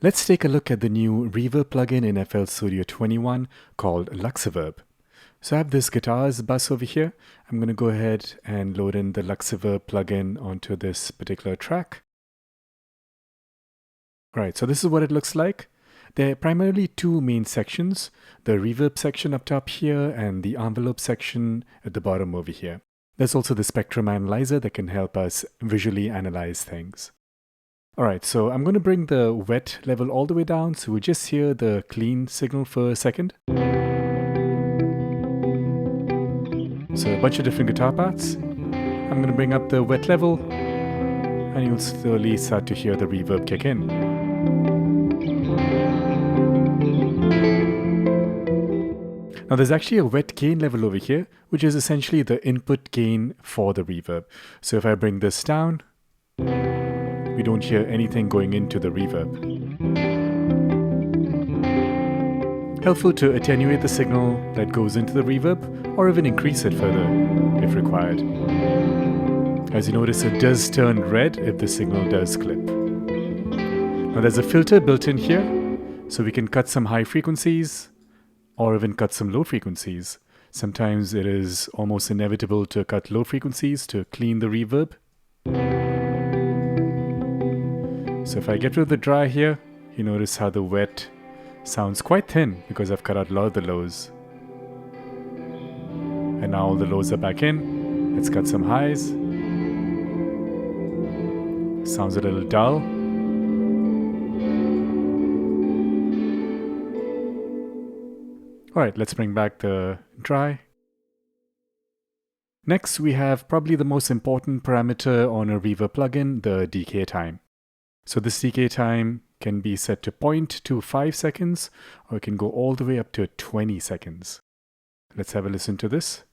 Let's take a look at the new reverb plugin in FL Studio 21 called LuxeVerb. So I have this guitars bus over here. I'm going to go ahead and load in the LuxeVerb plugin onto this particular track. Alright, so this is what it looks like. There are primarily two main sections, the reverb section up top here and the envelope section at the bottom over here. There's also the spectrum analyzer that can help us visually analyze things. Alright, so I'm going to bring the wet level all the way down so we just hear the clean signal for a second. So a bunch of different guitar parts. I'm going to bring up the wet level and you'll slowly start to hear the reverb kick in. Now there's actually a wet gain level over here, which is essentially the input gain for the reverb. So if I bring this down, we don't hear anything going into the reverb. Helpful to attenuate the signal that goes into the reverb, or even increase it further if required. As you notice, it does turn red if the signal does clip. Now there's a filter built in here, so we can cut some high frequencies, or even cut some low frequencies. Sometimes it is almost inevitable to cut low frequencies to clean the reverb. So if I get rid of the dry here, you notice how the wet sounds quite thin because I've cut out a lot of the lows. And now all the lows are back in. Let's cut some highs. Sounds a little dull. Alright, let's bring back the dry. Next, we have probably the most important parameter on a reverb plugin, the decay time. So this decay time can be set to 0.25 seconds, or it can go all the way up to 20 seconds. Let's have a listen to this.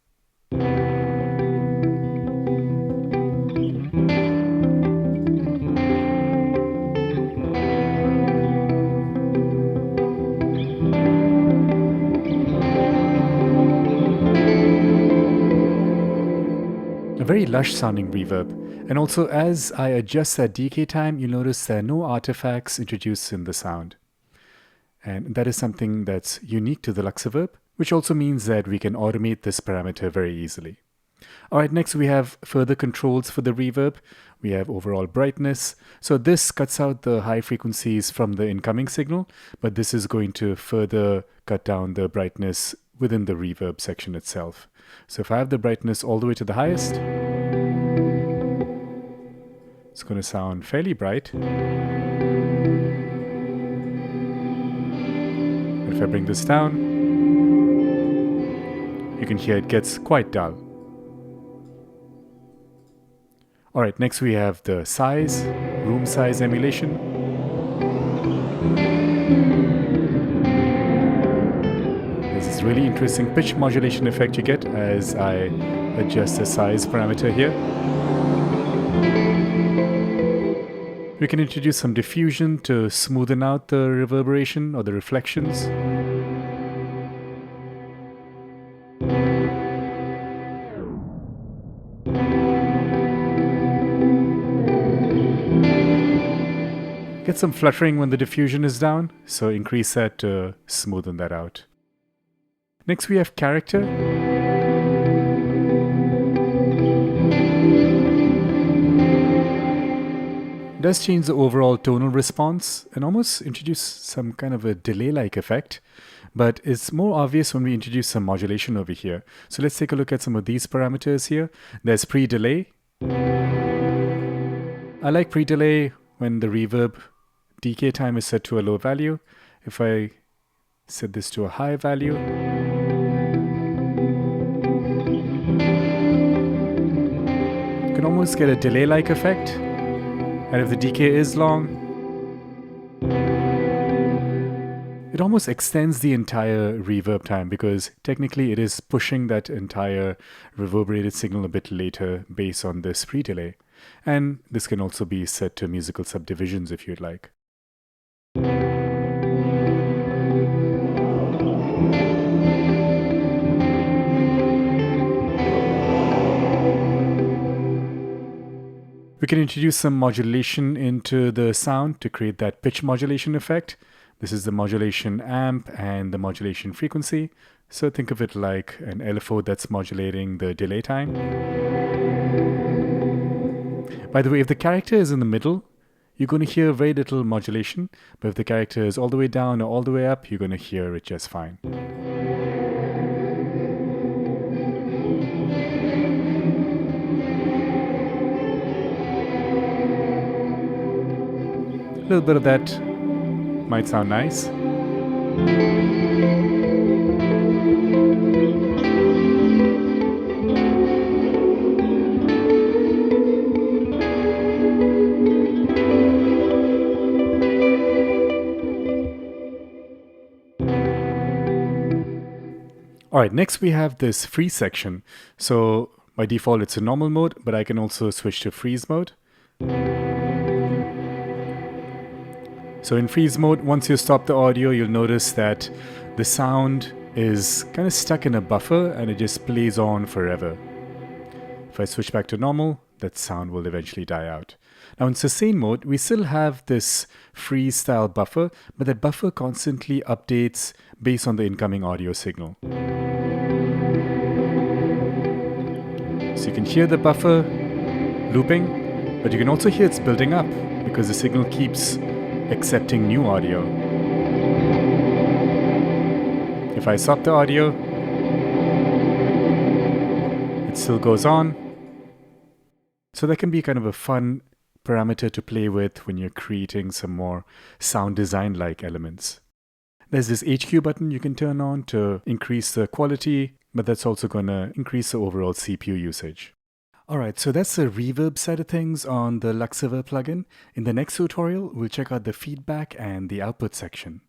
A very lush sounding reverb. And also as I adjust that decay time, you'll notice there are no artifacts introduced in the sound. And that is something that's unique to the LuxeVerb, which also means that we can automate this parameter very easily. Alright, next we have further controls for the reverb. We have overall brightness. So this cuts out the high frequencies from the incoming signal, but this is going to further cut down the brightness within the reverb section itself. So if I have the brightness all the way to the highest, it's going to sound fairly bright. But if I bring this down, you can hear it gets quite dull. Alright, next we have the size, room size emulation. There's this really interesting pitch modulation effect you get as I adjust the size parameter here. We can introduce some diffusion to smoothen out the reverberation or the reflections. Get some fluttering when the diffusion is down, so increase that to smoothen that out. Next we have character. It does change the overall tonal response and almost introduce some kind of a delay-like effect, but it's more obvious when we introduce some modulation over here. So let's take a look at some of these parameters here. There's pre-delay. I like pre-delay when the reverb decay time is set to a low value. If I set this to a high value, you can almost get a delay-like effect. And if the decay is long, it almost extends the entire reverb time because technically it is pushing that entire reverberated signal a bit later based on this pre-delay. And this can also be set to musical subdivisions if you'd like. We can introduce some modulation into the sound to create that pitch modulation effect. This is the modulation amp and the modulation frequency. So think of it like an LFO that's modulating the delay time. By the way, if the character is in the middle, you're going to hear very little modulation. But if the character is all the way down or all the way up, you're going to hear it just fine. A little bit of that might sound nice. All right, next we have this freeze section. So by default, it's a normal mode, but I can also switch to freeze mode. So in freeze mode, once you stop the audio, you'll notice that the sound is kind of stuck in a buffer and it just plays on forever. If I switch back to normal, that sound will eventually die out. Now in sustain mode, we still have this freeze style buffer, but that buffer constantly updates based on the incoming audio signal. So you can hear the buffer looping, but you can also hear it's building up because the signal keeps accepting new audio. If I stop the audio, it still goes on. So that can be kind of a fun parameter to play with when you're creating some more sound design-like elements. There's this HQ button you can turn on to increase the quality, but that's also going to increase the overall CPU usage. Alright, so that's the reverb side of things on the LuxeVerb plugin. In the next tutorial, we'll check out the feedback and the output section.